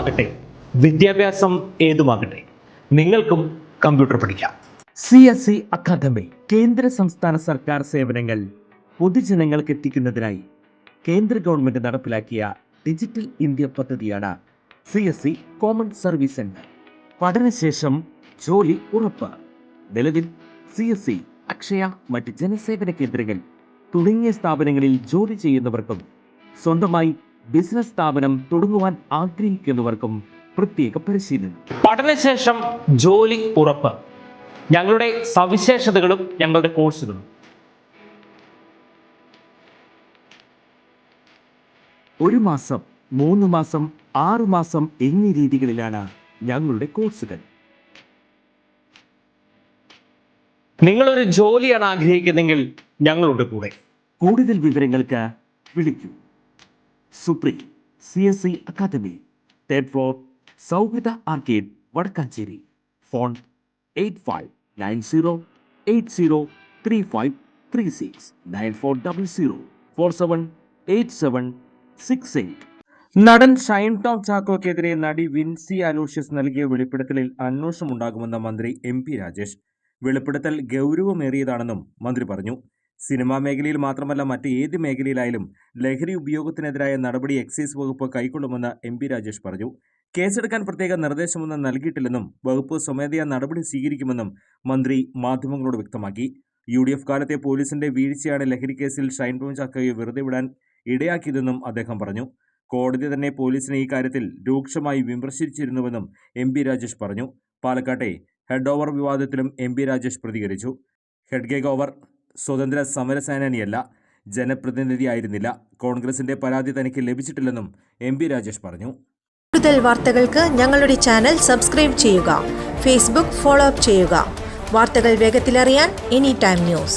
എന്തുമാകട്ടെ, വിദ്യാഭ്യാസം ഏതുമാകട്ടെ, നിങ്ങൾക്കും കമ്പ്യൂട്ടർ പഠിക്കാം. CSE അക്കാദമി കേന്ദ്ര സംസ്ഥാന സർക്കാർ സേവനങ്ങൾ പൊതുജനങ്ങൾക്ക് എത്തിക്കുന്നതിനായി കേന്ദ്ര ഗവൺമെന്റ് നടപ്പിലാക്കിയ ഡിജിറ്റൽ ഇന്ത്യ പദ്ധതിയാണ് CSE കോമൺ സർവീസ് സെന്റർ. പഠനശേഷം ജോലി ഉറപ്പ്. നിലവിൽ CSE, അക്ഷയ, മറ്റ് ജനസേവന കേന്ദ്രങ്ങൾ തുടങ്ങിയ സ്ഥാപനങ്ങളിൽ ജോലി ചെയ്യുന്നവർക്കും സ്വന്തമായി ബിസിനസ് സ്ഥാപനം തുടങ്ങുവാൻ ആഗ്രഹിക്കുന്നവർക്കും പ്രത്യേക പരിശീലനം. പഠനശേഷം ജോലി ഉറപ്പ്. ഞങ്ങളുടെ സവിശേഷതകളും ഞങ്ങളുടെ കോഴ്സുകളും. ഒരു മാസം, 3 മാസം, 6 മാസം എന്നീ രീതികളിലാണ് ഞങ്ങളുടെ കോഴ്സുകൾ. നിങ്ങളൊരു ജോലിയാണ് ആഗ്രഹിക്കുന്നതെങ്കിൽ ഞങ്ങളുടെ കൂടെ. കൂടുതൽ വിവരങ്ങൾക്ക് വിളിക്കൂ. Supreme CSE academy, 3rd floor, സൗഹൃദ ആർക്കേഡ്, വടക്കാഞ്ചേരി. ഫോൺ 8590803536 9400478768. നടൻ ഷൈൻ ടോം ചാക്കോക്കെതിരെ നടി വിൻസി അലോഷ്യസ് നൽകിയ വെളിപ്പെടുത്തലിൽ അന്വേഷണമുണ്ടാകുമെന്ന് മന്ത്രി MP രാജേഷ്. വെളിപ്പെടുത്തൽ ഗൗരവമേറിയതാണെന്നും മന്ത്രി പറഞ്ഞു. സിനിമാ മേഖലയിൽ മാത്രമല്ല, മറ്റ് ഏത് മേഖലയിലായാലും ലഹരി ഉപയോഗത്തിനെതിരായ നടപടി എക്സൈസ് വകുപ്പ് കൈക്കൊള്ളുമെന്ന് MP രാജേഷ് പറഞ്ഞു. കേസെടുക്കാൻ പ്രത്യേക നിർദ്ദേശമൊന്നും നൽകിയിട്ടില്ലെന്നും വകുപ്പ് സ്വമേധയാ നടപടി സ്വീകരിക്കുമെന്നും മന്ത്രി മാധ്യമങ്ങളോട് വ്യക്തമാക്കി. UDF കാലത്തെ പോലീസിന്റെ വീഴ്ചയാണ് ലഹരിക്കേസിൽ ഷൈൻ ടോം ചാക്കോയെ വെറുതെ വിടാൻ ഇടയാക്കിയതെന്നും അദ്ദേഹം പറഞ്ഞു. കോടതി തന്നെ പോലീസിനെ ഈ കാര്യത്തിൽ രൂക്ഷമായി വിമർശിച്ചിരുന്നുവെന്നും MP രാജേഷ് പറഞ്ഞു. പാലക്കാട്ടെ ഹെഡ് ഓവർ വിവാദത്തിലും MP രാജേഷ് പ്രതികരിച്ചു. ഹെഡ്ഗേഗ് ഓവർ സ്വതന്ത്ര സമരസേനാനിയല്ല, ജനപ്രതിനിധിയായിരുന്നില്ല. കോൺഗ്രസിന്റെ പരാതി തനിക്ക് ലഭിച്ചിട്ടില്ലെന്നും MP രാജേഷ് പറഞ്ഞു. കൂടുതൽ വാർത്തകൾക്ക് ഞങ്ങളുടെ ചാനൽ സബ്സ്ക്രൈബ് ചെയ്യുക. ഫേസ്ബുക്ക് ഫോളോ അപ്പ് ചെയ്യുക. വാർത്തകൾ വേഗത്തിലറിയാൻ Anytime News.